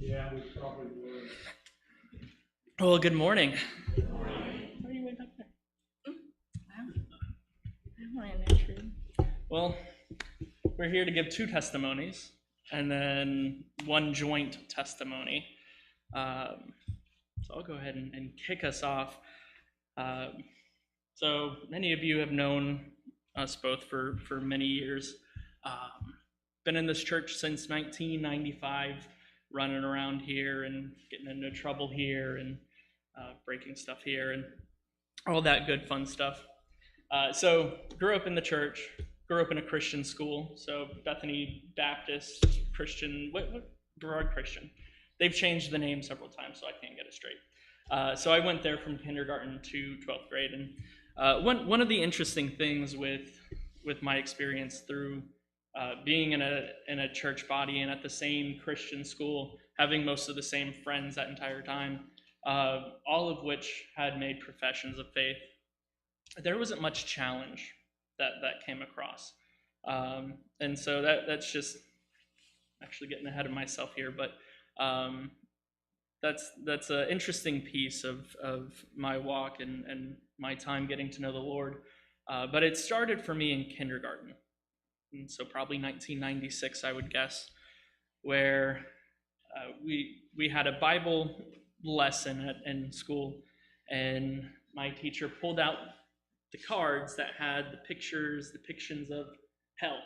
Yeah, we probably would. Well, good morning. Good morning. Why are you way back there? I ran entry. Well, we're here to give two testimonies and then one joint testimony. So I'll go ahead and kick us off. So many of you have known us both for many years. Been in this church since 1995, running around here and getting into trouble here and breaking stuff here and all that good fun stuff. So grew up in the church, grew up in a Christian school, so Bethany Baptist Christian, Brevard Christian. They've changed the name several times, so I can't get it straight. So I went there from kindergarten to 12th grade, and one of the interesting things with my experience through being in a church body and at the same Christian school, having most of the same friends that entire time, all of which had made professions of faith, there wasn't much challenge that came across. And so that's just actually getting ahead of myself here, but that's an interesting piece of my walk and my time getting to know the Lord. But it started for me in kindergarten. And so probably 1996, I would guess, where we had a Bible lesson in school, and my teacher pulled out the cards that had the depictions of hell.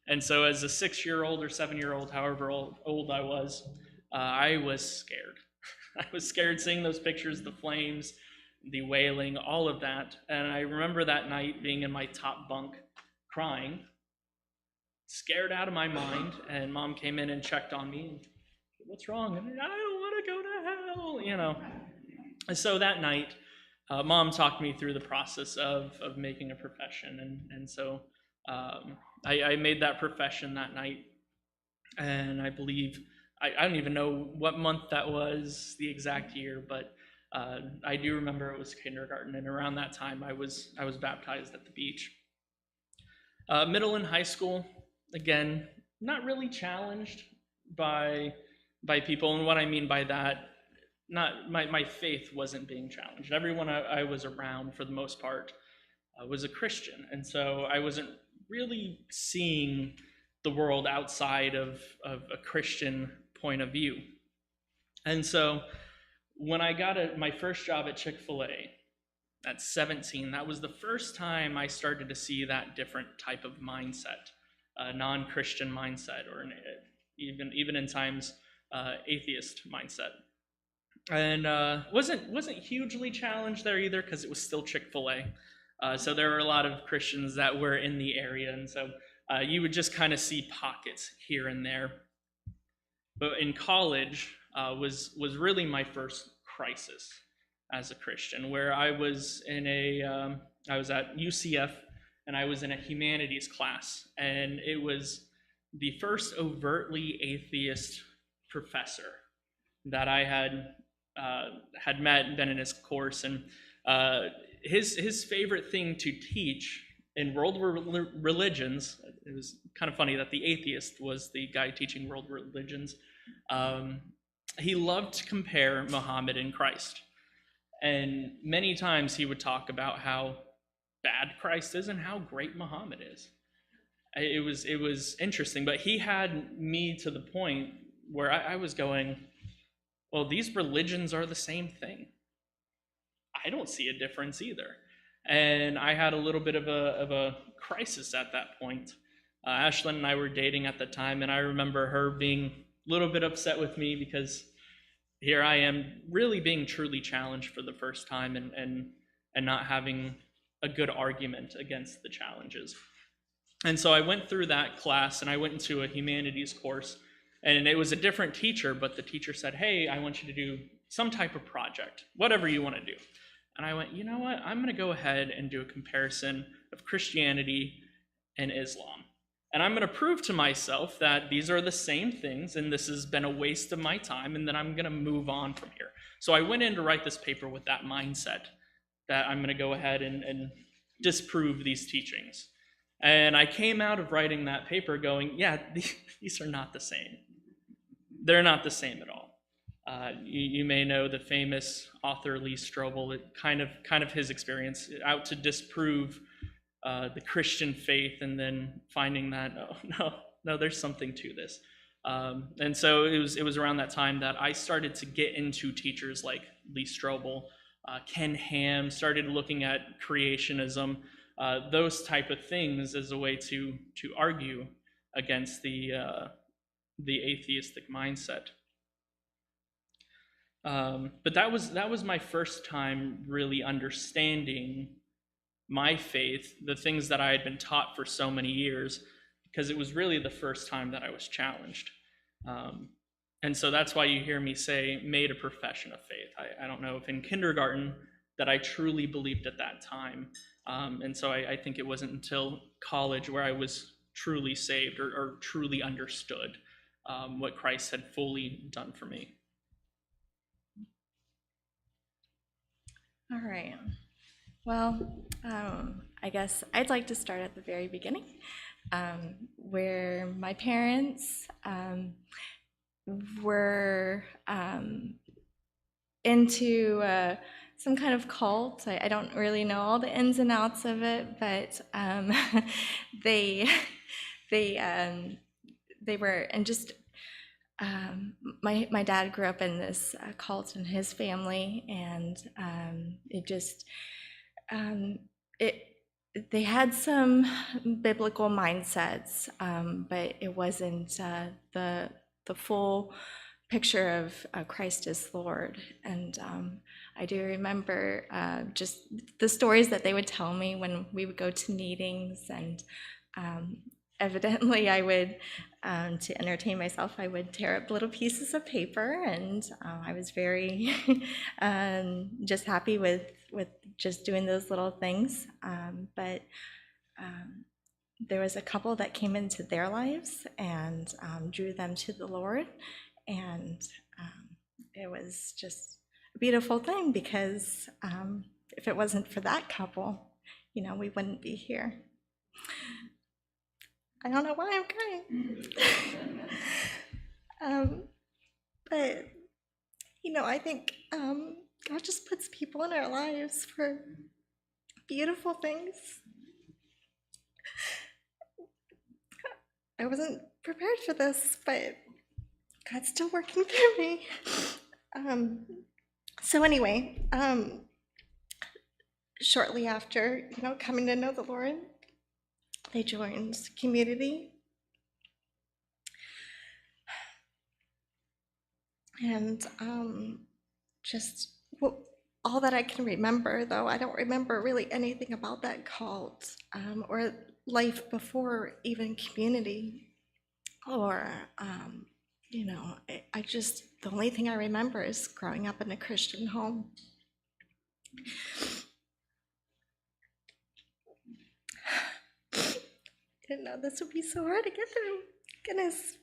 And so as a 6-year-old or 7-year-old, however old I was scared. I was scared seeing those pictures, the flames, the wailing, all of that. And I remember that night being in my top bunk, crying, scared out of my mind, and Mom came in and checked on me. And, what's wrong? And I don't want to go to hell, you know. And so that night, Mom talked me through the process of making a profession, and so I made that profession that night, and I believe, I don't even know what month that was, the exact year, but I do remember it was kindergarten, and around that time I was baptized at the beach. Middle and high school, again, not really challenged by people, and what I mean by that, not my faith wasn't being challenged. Everyone I was around, for the most part, was a Christian, and so I wasn't really seeing the world outside of a Christian point of view. And so when I got my first job at Chick-fil-A at 17, that was the first time I started to see that different type of mindset, a non-Christian mindset, or even in times atheist mindset. And wasn't hugely challenged there either, because it was still Chick-fil-A. So there were a lot of Christians that were in the area, and so you would just kind of see pockets here and there. But in college was really my first crisis as a Christian, where I was I was at UCF, and I was in a humanities class, and it was the first overtly atheist professor that I had met and been in his course, and his favorite thing to teach in world religions, it was kind of funny that the atheist was the guy teaching world religions, he loved to compare Muhammad and Christ. And many times he would talk about how bad Christ is and how great Muhammad is. It was interesting, but he had me to the point where I was going, well, these religions are the same thing. I don't see a difference either. And I had a little bit of a crisis at that point. Ashlyn and I were dating at the time, and I remember her being a little bit upset with me because here I am really being truly challenged for the first time and not having a good argument against the challenges. And so I went through that class, and I went into a humanities course, and it was a different teacher, but the teacher said, hey, I want you to do some type of project, whatever you want to do. And I went, you know what? I'm going to go ahead and do a comparison of Christianity and Islam. And I'm going to prove to myself that these are the same things, and this has been a waste of my time, and then I'm going to move on from here. So I went in to write this paper with that mindset, that I'm going to go ahead and disprove these teachings. And I came out of writing that paper going, yeah, these are not the same. they're not the same at all. You may know the famous author Lee Strobel. It kind of his experience out to disprove the Christian faith, and then finding that no, there's something to this. And so it was around that time that I started to get into teachers like Lee Strobel, Ken Ham, started looking at creationism, those type of things as a way to argue against the atheistic mindset. But that was my first time really understanding my faith, the things that I had been taught for so many years, because it was really the first time that I was challenged. And so that's why you hear me say, made a profession of faith. I don't know if in kindergarten that I truly believed at that time. And so I think it wasn't until college where I was truly saved or truly understood what Christ had fully done for me. All right. Well, I guess I'd like to start at the very beginning, where my parents were into some kind of cult. I don't really know all the ins and outs of it, but they were, and just my dad grew up in this cult in his family, and they had some biblical mindsets, but it wasn't the full picture of Christ as Lord. And I do remember just the stories that they would tell me when we would go to meetings, and evidently I would, to entertain myself, I would tear up little pieces of paper, and I was very just happy with just doing those little things. But there was a couple that came into their lives and drew them to the Lord, and it was just a beautiful thing, because if it wasn't for that couple, we wouldn't be here. I don't know why I'm crying. But, I think God just puts people in our lives for beautiful things. I wasn't prepared for this, but God's still working through me. So anyway, shortly after, coming to know the Lord, they joined community. And just all that I can remember, though, I don't remember really anything about that cult or life before even community, or I just, the only thing I remember is growing up in a Christian home. Didn't know this would be so hard to get through. Goodness.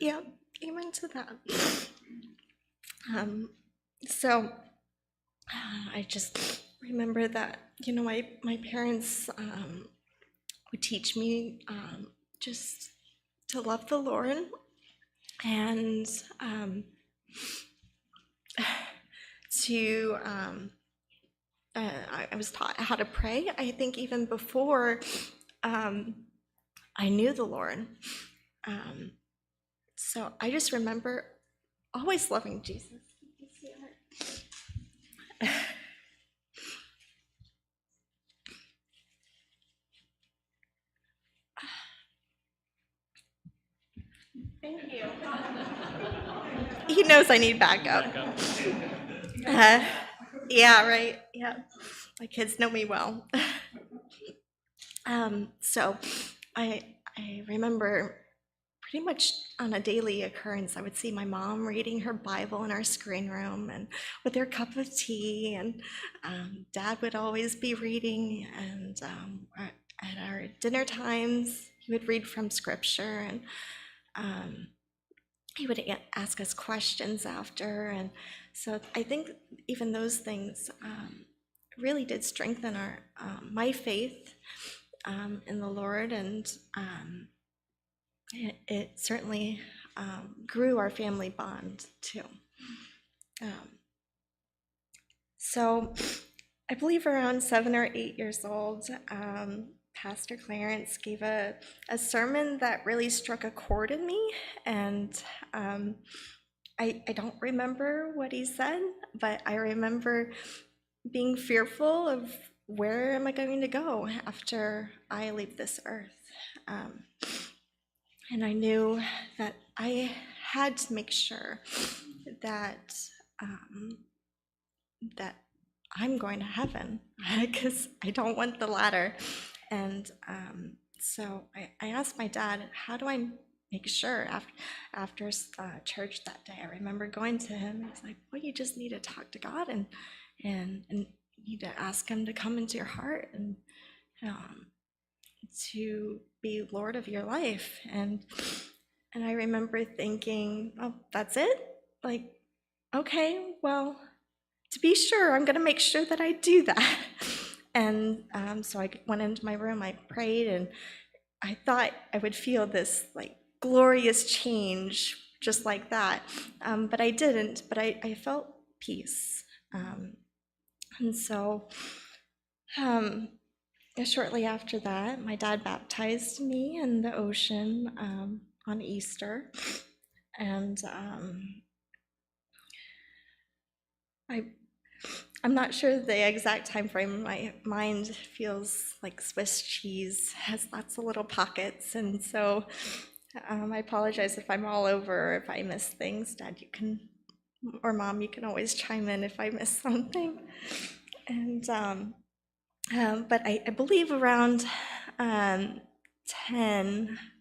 Yeah, amen to that. So I just remember that, my parents would teach me just to love the Lord, and to I was taught how to pray, I think, even before I knew the Lord. So I just remember always loving Jesus. Thank you. He knows I need backup. Yeah, right. Yeah, my kids know me well. So I remember pretty much on a daily occurrence, I would see my mom reading her Bible in our screen room, and with her cup of tea, and Dad would always be reading, and at our dinner times, he would read from Scripture, and he would ask us questions after. And so I think even those things really did strengthen my faith in the Lord. And it certainly grew our family bond too. So I believe around 7 or 8 years old, Pastor Clarence gave a sermon that really struck a chord in me. And I don't remember what he said, but I remember being fearful of where am I going to go after I leave this earth. And I knew that I had to make sure that that I'm going to heaven because I don't want the ladder. And so I asked my dad, how do I make sure after church that day? I remember going to him and he's like, well, you just need to talk to God and you need to ask him to come into your heart and to be Lord of your life. And I remember thinking, oh, that's it? Like, okay, well, to be sure, I'm going to make sure that I do that. And so I went into my room, I prayed, and I thought I would feel this like glorious change just like that. But I didn't, but I felt peace. And so shortly after that, my dad baptized me in the ocean on Easter. And I'm not sure the exact time frame. My mind feels like Swiss cheese, has lots of little pockets, and so I apologize if I'm all over or if I miss things. Dad, you can, or Mom, you can always chime in if I miss something. And but I believe around 10,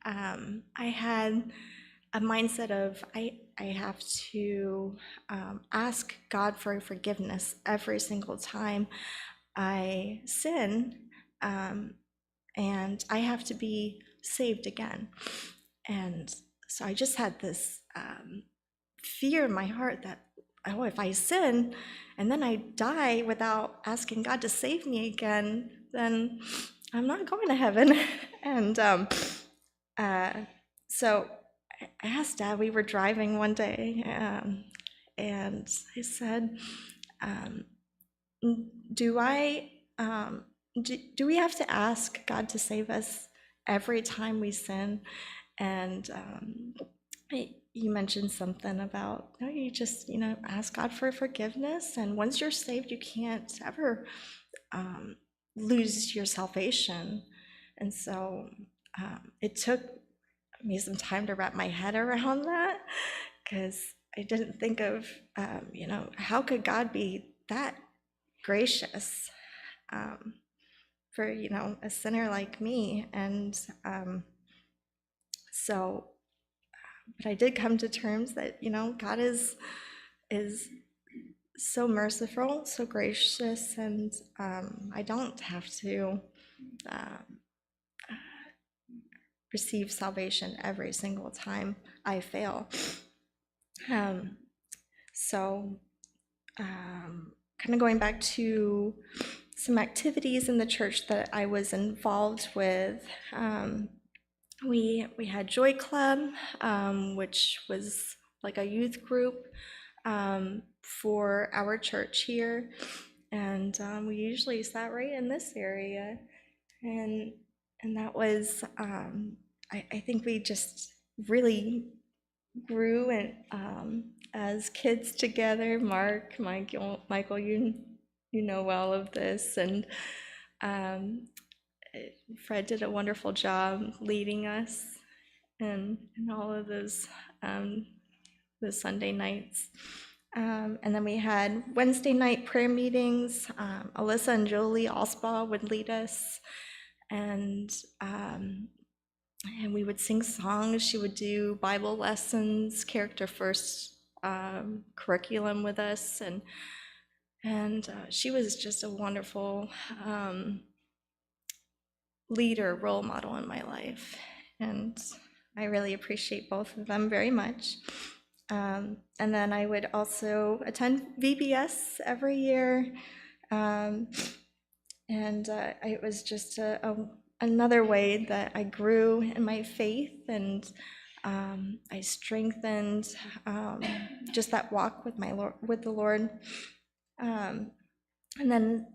I had a mindset of I have to ask God for forgiveness every single time I sin, and I have to be saved again. And so I just had this fear in my heart that, oh, if I sin and then I die without asking God to save me again, then I'm not going to heaven. And so I asked Dad, we were driving one day, and I said, do we have to ask God to save us every time we sin? And you mentioned something about, no, you just, ask God for forgiveness. And once you're saved, you can't ever lose your salvation. And so it took me some time to wrap my head around that, because I didn't think of, how could God be that gracious for, a sinner like me? And so, but I did come to terms that, God is so merciful, so gracious, and I don't have to receive salvation every single time I fail. So kind of going back to some activities in the church that I was involved with, we had Joy Club, which was like a youth group for our church here, and we usually sat right in this area, and that was I think we just really grew and as kids together. Michael, you know all of this, and Fred did a wonderful job leading us in all of those Sunday nights. And then we had Wednesday night prayer meetings. Alyssa and Jolie Allspaw would lead us, and we would sing songs. She would do Bible lessons, character first curriculum with us, and she was just a wonderful leader, role model in my life, and I really appreciate both of them very much. And then I would also attend VBS every year, and it was just a another way that I grew in my faith, and I strengthened just that walk with with the Lord. And then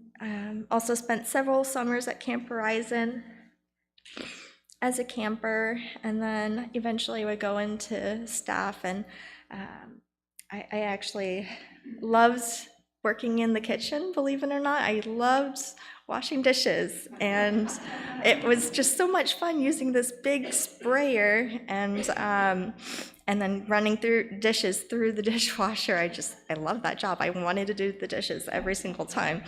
also spent several summers at Camp Horizon as a camper, and then eventually would go into staff. And I actually loved working in the kitchen, believe it or not. I loved washing dishes, and it was just so much fun using this big sprayer and then running through dishes through the dishwasher. I love that job. I wanted to do the dishes every single time.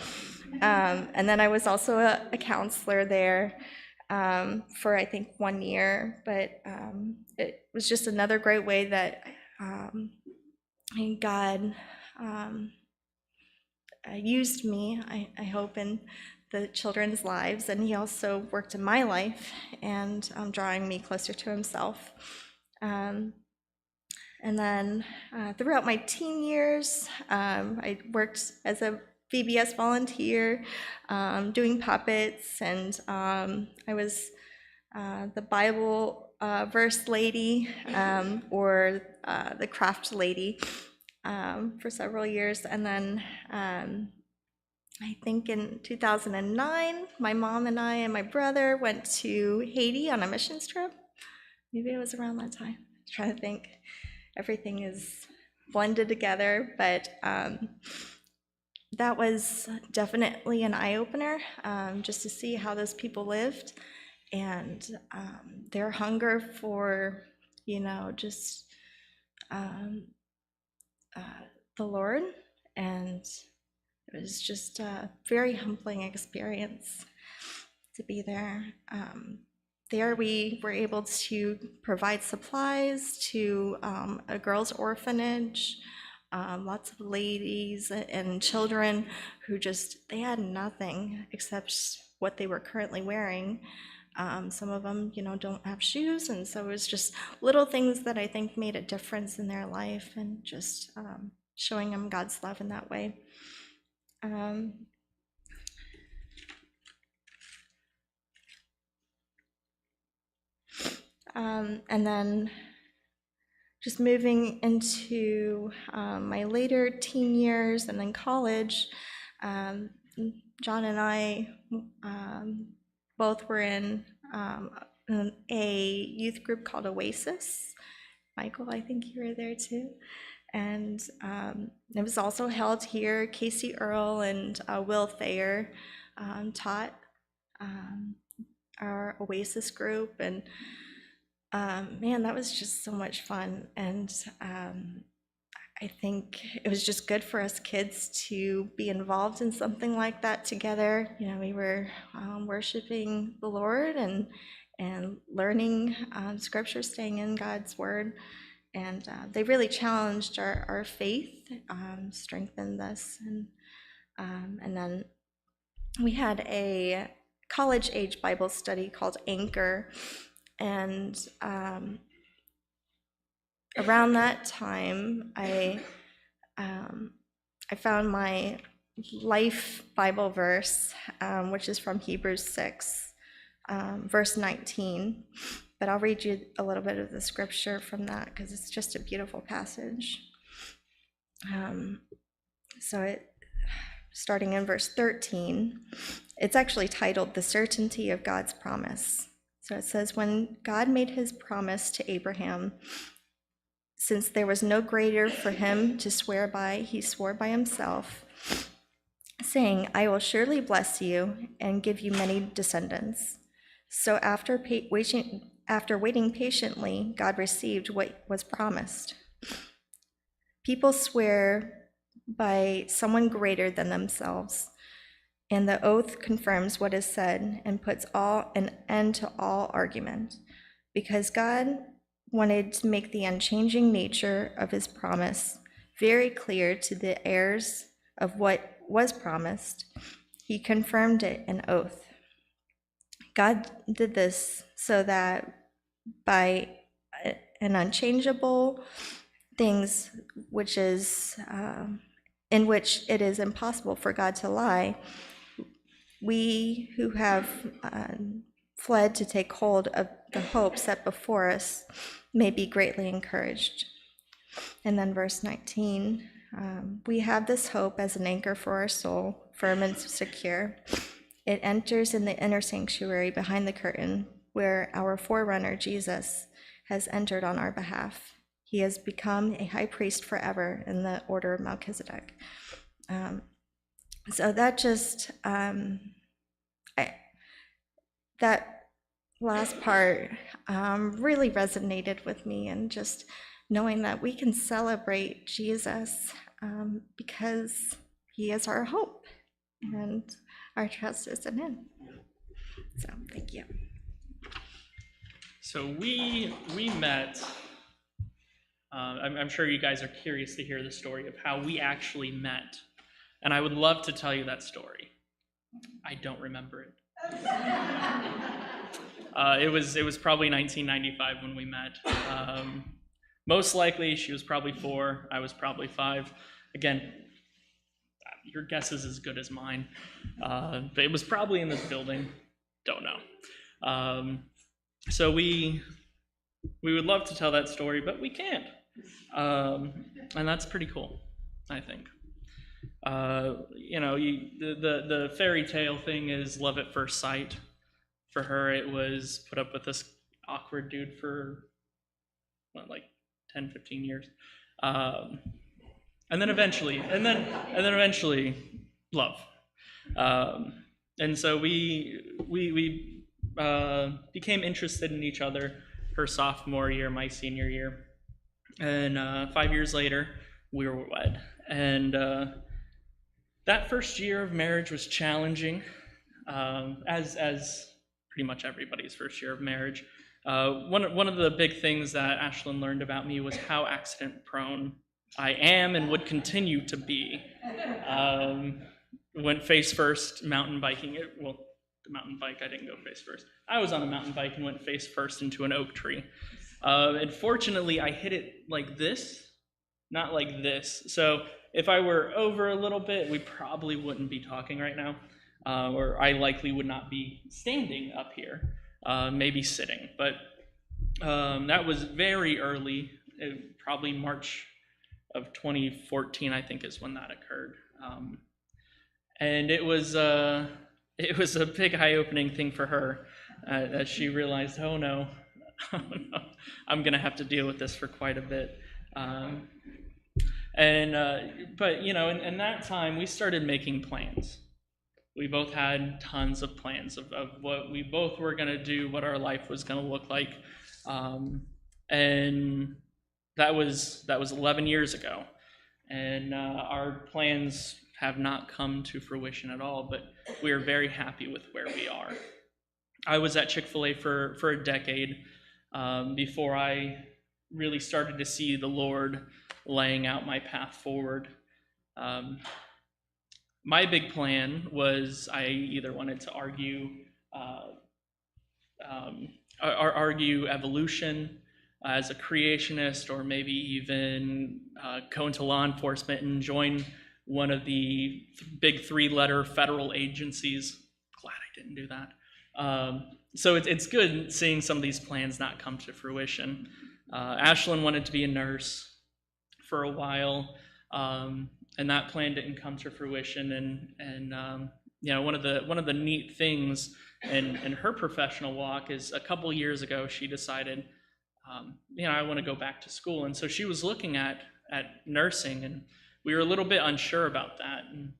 And then I was also a counselor there for I think 1 year, but it was just another great way that God used me, I hope, in the children's lives, and he also worked in my life and drawing me closer to himself. And then throughout my teen years, I worked as a VBS volunteer, doing puppets, and I was the Bible verse lady, or the craft lady, for several years. And then I think in 2009, my mom and I and my brother went to Haiti on a missions trip. Maybe it was around that time. I'm trying to think. Everything is blended together, but that was definitely an eye-opener, just to see how those people lived, and their hunger for, just the Lord. And it was just a very humbling experience to be there. There we were able to provide supplies to a girls' orphanage, lots of ladies and children who they had nothing except what they were currently wearing. Some of them, don't have shoes, and so it was just little things that I think made a difference in their life, and just showing them God's love in that way. And then just moving into my later teen years and then college, John and I both were in a youth group called Oasis. Michael, I think you were there too. And it was also held here. Casey Earl and Will Thayer taught our Oasis group, and man, that was just so much fun. And I think it was just good for us kids to be involved in something like that together. We were worshiping the Lord and learning scripture, staying in God's word. And they really challenged our faith, strengthened us. And then we had a college-age Bible study called Anchor. And around that time, I found my life Bible verse, which is from Hebrews 6, verse 19. But I'll read you a little bit of the scripture from that, because it's just a beautiful passage. Starting in verse 13, it's actually titled "The Certainty of God's Promise." So it says, "When God made his promise to Abraham, since there was no greater for him to swear by, he swore by himself, saying, 'I will surely bless you and give you many descendants.' So after waiting patiently, God received what was promised. People swear by someone greater than themselves, and the oath confirms what is said and puts an end to all argument, because God wanted to make the unchanging nature of his promise very clear to the heirs of what was promised. He confirmed it in oath. God did this so that by an unchangeable things, which is in which it is impossible for God to lie, we who have fled to take hold of the hope set before us may be greatly encouraged. And then verse 19, we have this hope as an anchor for our soul, firm and secure. It enters in the inner sanctuary behind the curtain, where our forerunner, Jesus, has entered on our behalf. He has become a high priest forever in the order of Melchizedek. So that just, that last part really resonated with me, and just knowing that we can celebrate Jesus because he is our hope and our trust is in him. So thank you. So we met. I'm sure you guys are curious to hear the story of how we actually met, and I would love to tell you that story. I don't remember it. It was probably 1995 when we met. Most likely, she was probably 4. I was probably 5. Again, your guess is as good as mine. But it was probably in this building. Don't know. So we would love to tell that story, but we can't. And that's pretty cool, I think. The fairy tale thing is love at first sight. For her, it was put up with this awkward dude for, like 10, 15 years. And then eventually love. And so we became interested in each other her sophomore year, my senior year. And 5 years later, we were wed. And that first year of marriage was challenging, as pretty much everybody's first year of marriage. One of the big things that Ashlyn learned about me was how accident prone I am and would continue to be. Went face first mountain biking. The mountain bike, I didn't go face first. I was on a mountain bike and went face first into an oak tree. And fortunately, I hit it like this, not like this. So if I were over a little bit, we probably wouldn't be talking right now. Or I likely would not be standing up here, maybe sitting. But that was very early, probably March of 2014, I think is when that occurred. And it was a big eye-opening thing for her, as she realized, oh no, I'm gonna have to deal with this for quite a bit. But in that time, we started making plans. We both had tons of plans of what we both were going to do, what our life was going to look like. And that was 11 years ago. And our plans have not come to fruition at all, but we are very happy with where we are. I was at Chick-fil-A for a decade before I really started to see the Lord laying out my path forward. My big plan was I either wanted to argue evolution as a creationist, or maybe even go into law enforcement and join one of the big 3-letter federal agencies. Glad I didn't do that. So it's good seeing some of these plans not come to fruition. Ashlyn wanted to be a nurse for a while. And that plan didn't come to fruition. And one of the neat things in her professional walk is a couple years ago she decided, I want to go back to school. And so she was looking at nursing, and we were a little bit unsure about that. And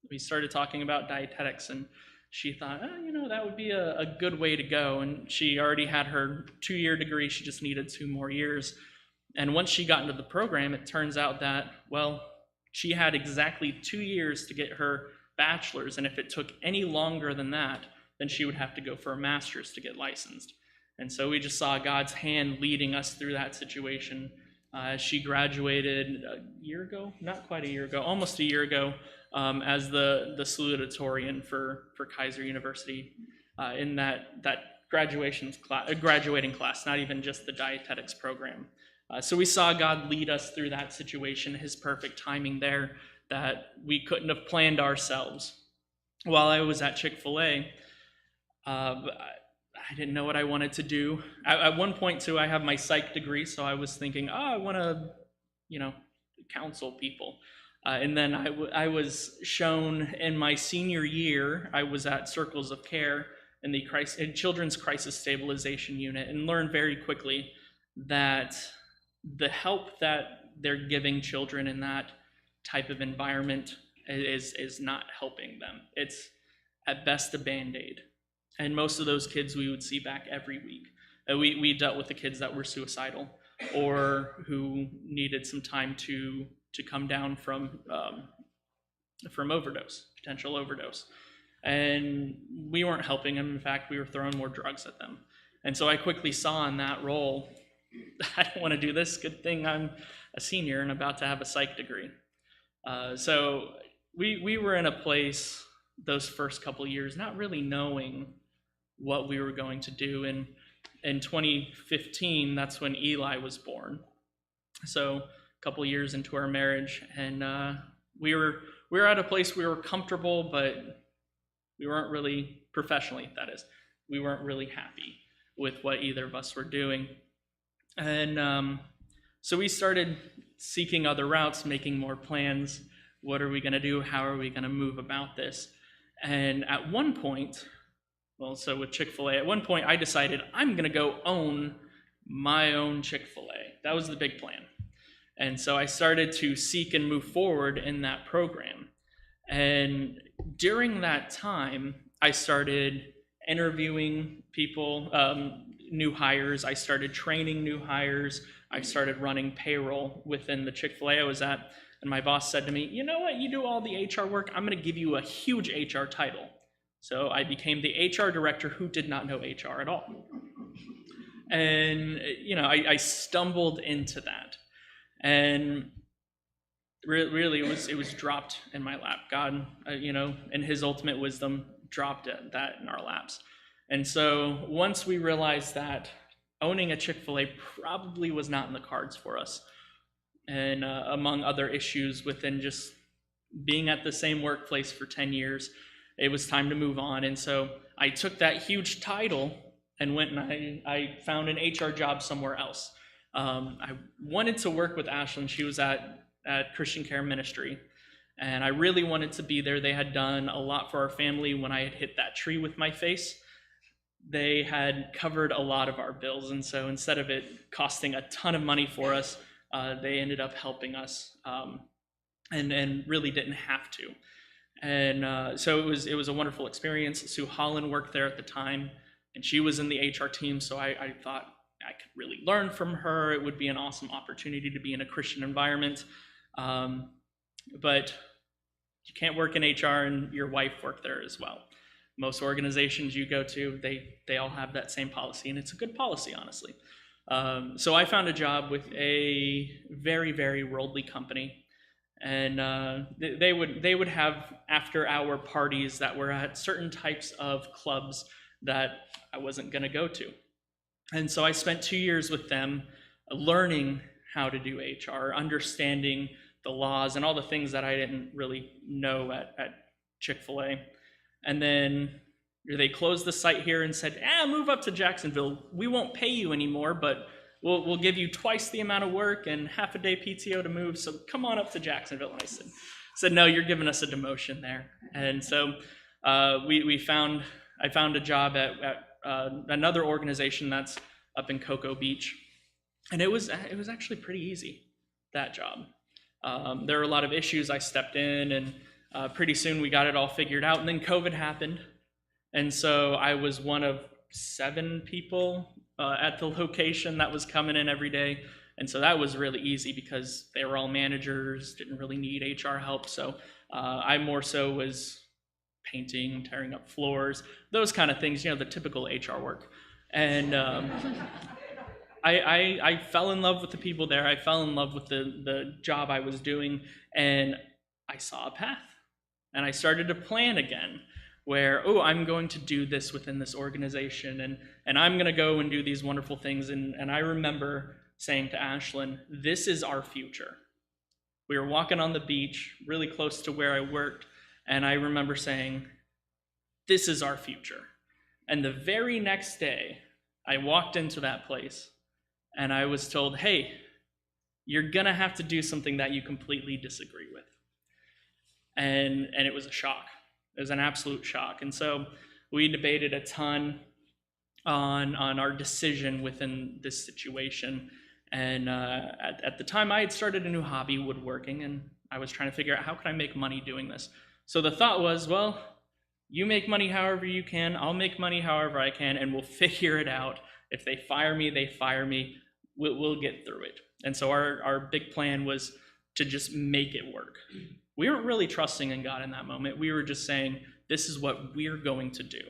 we started talking about dietetics, and she thought, that would be a good way to go. And she already had her 2-year degree. She just needed 2 more years. And once she got into the program, it turns out that, she had exactly 2 years to get her bachelor's, and if it took any longer than that, then she would have to go for a master's to get licensed. And so we just saw God's hand leading us through that situation. She graduated a year ago, not quite a year ago, almost a year ago, as the salutatorian for Kaiser University in that graduating class, not even just the dietetics program. So we saw God lead us through that situation, his perfect timing there that we couldn't have planned ourselves. While I was at Chick-fil-A, I didn't know what I wanted to do. At one point, too, I have my psych degree, so I was thinking, oh, I want to, counsel people. And then I was shown in my senior year, I was at Circles of Care in the Children's Crisis Stabilization Unit, and learned very quickly that the help that they're giving children in that type of environment is not helping them. It's at best a Band-Aid. And most of those kids we would see back every week. We dealt with the kids that were suicidal or who needed some time to come down from potential overdose. And we weren't helping them. In fact, we were throwing more drugs at them. And so I quickly saw in that role, I don't want to do this. Good thing I'm a senior and about to have a psych degree. So we were in a place those first couple years not really knowing what we were going to do. And in 2015, that's when Eli was born. So a couple years into our marriage, and we were at a place we were comfortable, but we weren't really, professionally, that is, we weren't really happy with what either of us were doing. And so we started seeking other routes, making more plans. What are we going to do? How are we going to move about this? And at one point, so with Chick-fil-A, at one point I decided I'm going to go own my own Chick-fil-A. That was the big plan. And so I started to seek and move forward in that program. And during that time, I started interviewing people, new hires. I started training new hires. I started running payroll within the Chick-fil-A I was at. And my boss said to me, you know what, you do all the HR work, I'm going to give you a huge HR title. So I became the HR director who did not know HR at all. And, I stumbled into that. And really, it was dropped in my lap. God, in his ultimate wisdom, dropped that in our laps. And so once we realized that owning a Chick-fil-A probably was not in the cards for us, and among other issues within just being at the same workplace for 10 years, it was time to move on. And so I took that huge title and went and I found an HR job somewhere else. I wanted to work with Ashlyn. She was at Christian Care Ministry, and I really wanted to be there. They had done a lot for our family when I had hit that tree with my face. They had covered a lot of our bills, and so instead of it costing a ton of money for us, they ended up helping us, and really didn't have to. And so it was a wonderful experience. Sue Holland worked there at the time, and she was in the HR team, so I thought I could really learn from her. It would be an awesome opportunity to be in a Christian environment. But you can't work in HR and your wife work there as well. Most organizations you go to, they all have that same policy, and it's a good policy, honestly. So I found a job with a very, very worldly company. And they would have after-hour parties that were at certain types of clubs that I wasn't going to go to. And so I spent 2 years with them learning how to do HR, understanding the laws and all the things that I didn't really know at Chick-fil-A. And then they closed the site here and said, move up to Jacksonville. We won't pay you anymore, but we'll give you twice the amount of work and half a day PTO to move, so come on up to Jacksonville. And I said, no, you're giving us a demotion there. And so I found a job at another organization that's up in Cocoa Beach. And it was actually pretty easy, that job. There were a lot of issues. I stepped in, and pretty soon we got it all figured out. And then COVID happened. And so I was one of 7 people at the location that was coming in every day. And so that was really easy because they were all managers, didn't really need HR help. So I more so was painting, tearing up floors, those kind of things, the typical HR work. And I fell in love with the people there. I fell in love with the job I was doing, and I saw a path. And I started to plan again, where, I'm going to do this within this organization, and I'm going to go and do these wonderful things. And I remember saying to Ashlyn, this is our future. We were walking on the beach, really close to where I worked, and I remember saying, this is our future. And the very next day, I walked into that place and I was told, hey, you're going to have to do something that you completely disagree with. And it was a shock. It was an absolute shock. And so we debated a ton on our decision within this situation. And at the time, I had started a new hobby, woodworking, and I was trying to figure out how can I make money doing this. So the thought was, well, you make money however you can, I'll make money however I can, and we'll figure it out. If they fire me, they fire me. We'll get through it. And so our big plan was to just make it work. We weren't really trusting in God in that moment. We were just saying, this is what we're going to do.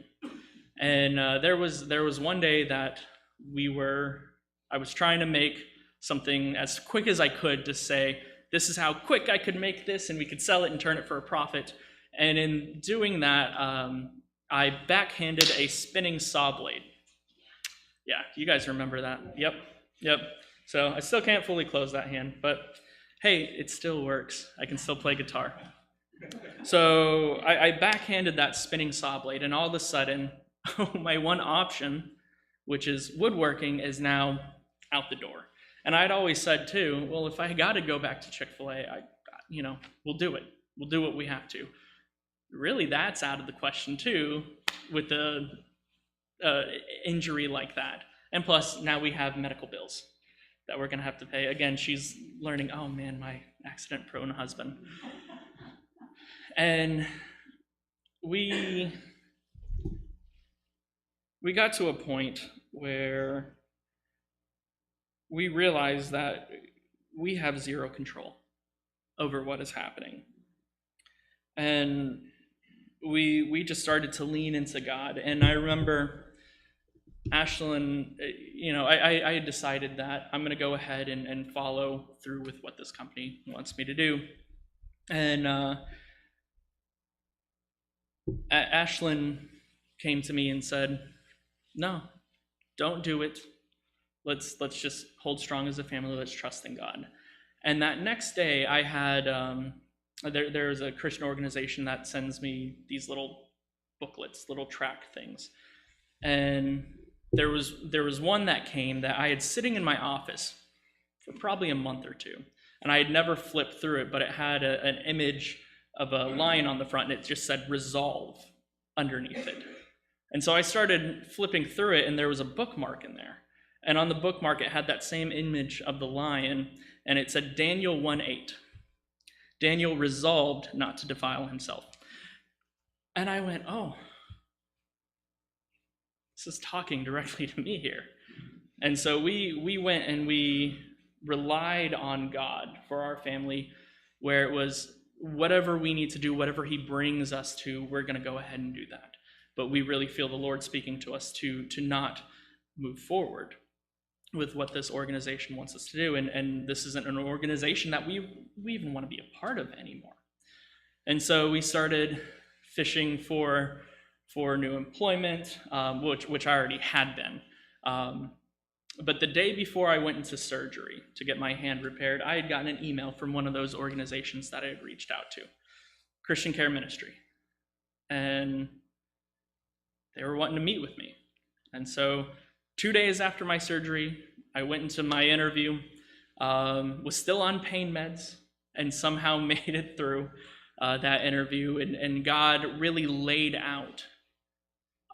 And there was one day that I was trying to make something as quick as I could to say, this is how quick I could make this, and we could sell it and turn it for a profit. And in doing that, I backhanded a spinning saw blade. Yeah, you guys remember that. Yep. So I still can't fully close that hand, but hey, it still works. I can still play guitar. So I backhanded that spinning saw blade, and all of a sudden, my one option, which is woodworking, is now out the door. And I'd always said too, well, if I got to go back to Chick-fil-A, we'll do it. We'll do what we have to. Really, that's out of the question too, with the injury like that. And plus, now we have medical bills that we're going to have to pay. Again, she's learning, oh man, my accident-prone husband. And we got to a point where we realized that we have zero control over what is happening. And we just started to lean into God. And I remember Ashlyn, I had decided that I'm going to go ahead and follow through with what this company wants me to do. And Ashlyn came to me and said, no, don't do it. Let's just hold strong as a family. Let's trust in God. And that next day, I had there's a Christian organization that sends me these little booklets, little track things, and there was one that came that I had sitting in my office for probably a month or two, and I had never flipped through it, but it had an image of a lion on the front, and it just said "Resolve" underneath it. And so I started flipping through it, and there was a bookmark in there. And on the bookmark, it had that same image of the lion, and it said Daniel 1:8. Daniel resolved not to defile himself. And I went, oh, this is talking directly to me here. And so we went and we relied on God for our family, where it was whatever we need to do, whatever he brings us to, we're going to go ahead and do that. But we really feel the Lord speaking to us to not move forward with what this organization wants us to do. And this isn't an organization that we even want to be a part of anymore. And so we started fishing for new employment, which I already had been. But the day before I went into surgery to get my hand repaired, I had gotten an email from one of those organizations that I had reached out to, Christian Care Ministry. And they were wanting to meet with me. And so 2 days after my surgery, I went into my interview, was still on pain meds, and somehow made it through that interview. And God really laid out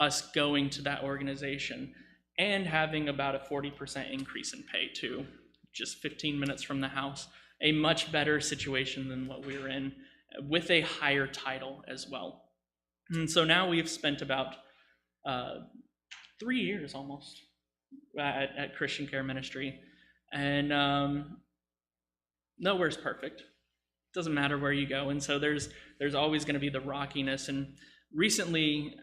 us going to that organization and having about a 40% increase in pay too, just 15 minutes from the house. A much better situation than what we were in, with a higher title as well. And so now we've spent about 3 years almost at Christian Care Ministry, and nowhere's perfect. It doesn't matter where you go, and so there's always going to be the rockiness. And recently,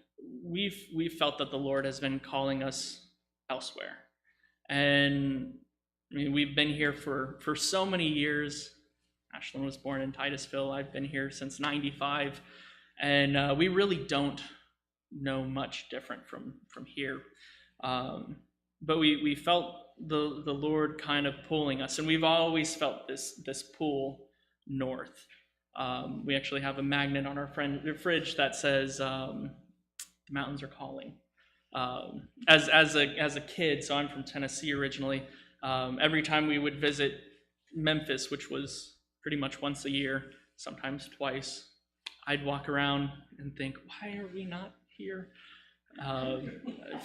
we've felt that the Lord has been calling us elsewhere, and I mean, we've been here for so many years. Ashlyn was born in Titusville. I've been here since '95, and we really don't know much different from here. But we felt the Lord kind of pulling us, and we've always felt this pull north. We actually have a magnet on our fridge that says the mountains are calling. As a kid, so I'm from Tennessee originally. Every time we would visit Memphis, which was pretty much once a year, sometimes twice, I'd walk around and think, why are we not here?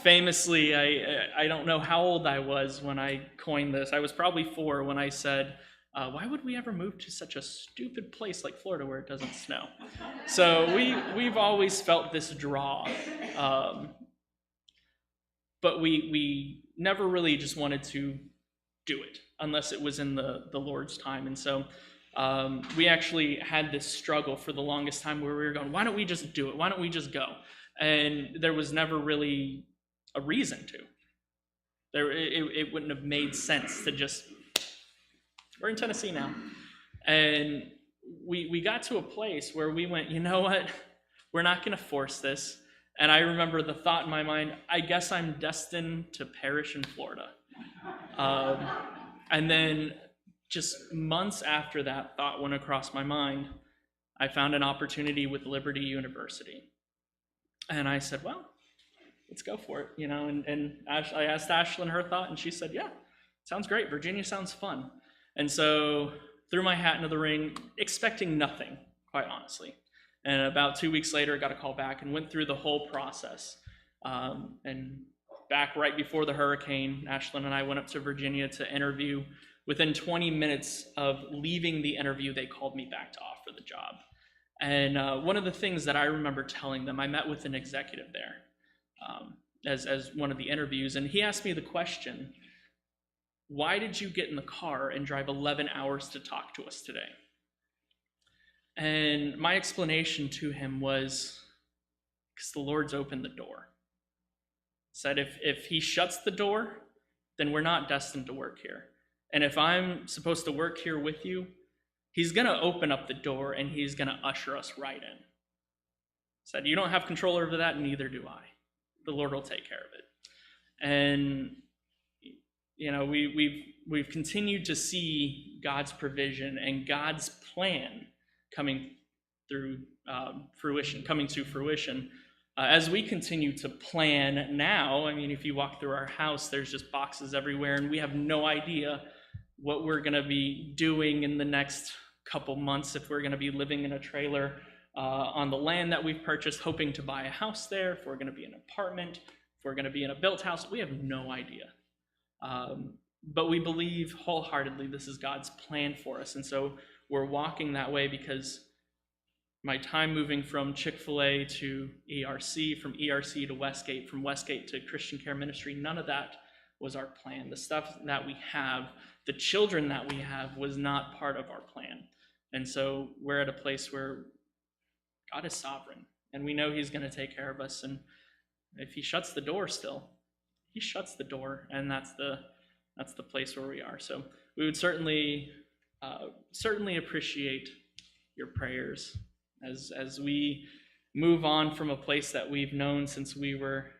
Famously, I don't know how old I was when I coined this. I was probably 4 when I said, why would we ever move to such a stupid place like Florida where it doesn't snow? So we've always felt this draw. But we never really just wanted to do it unless it was in the Lord's time. And so we actually had this struggle for the longest time where we were going, why don't we just do it? Why don't we just go? And there was never really a reason to. It wouldn't have made sense to just, we're in Tennessee now. And we got to a place where we went, you know what? We're not going to force this. And I remember the thought in my mind, I guess I'm destined to perish in Florida. And then just months after that thought went across my mind, I found an opportunity with Liberty University. And I said, well, let's go for it, and I asked Ashlyn her thought, and she said, yeah, sounds great. Virginia sounds fun. And so threw my hat into the ring, expecting nothing, quite honestly. And about 2 weeks later, I got a call back and went through the whole process. And back right before the hurricane, Ashlyn and I went up to Virginia to interview. Within 20 minutes of leaving the interview, they called me back to offer the job. And one of the things that I remember telling them, I met with an executive there as one of the interviews, and he asked me the question, why did you get in the car and drive 11 hours to talk to us today? And my explanation to him was, because the Lord's opened the door. Said if he shuts the door, then we're not destined to work here. And if I'm supposed to work here with you, he's going to open up the door and he's going to usher us right in. Said, you don't have control over that, neither do I. The Lord will take care of it. And we've continued to see God's provision and God's plan coming to fruition. As we continue to plan now, if you walk through our house, there's just boxes everywhere, and we have no idea what we're going to be doing in the next couple months, if we're going to be living in a trailer on the land that we've purchased, hoping to buy a house there, if we're going to be in an apartment, if we're going to be in a built house. We have no idea. But we believe wholeheartedly this is God's plan for us. And so we're walking that way, because my time moving from Chick-fil-A to ERC, from ERC to Westgate, from Westgate to Christian Care Ministry, none of that was our plan. The stuff that we have, the children that we have, was not part of our plan. And so we're at a place where God is sovereign, and we know he's going to take care of us. And if he shuts the door still, he shuts the door, and that's the place where we are. So we would certainly appreciate your prayers as we move on from a place that we've known since we were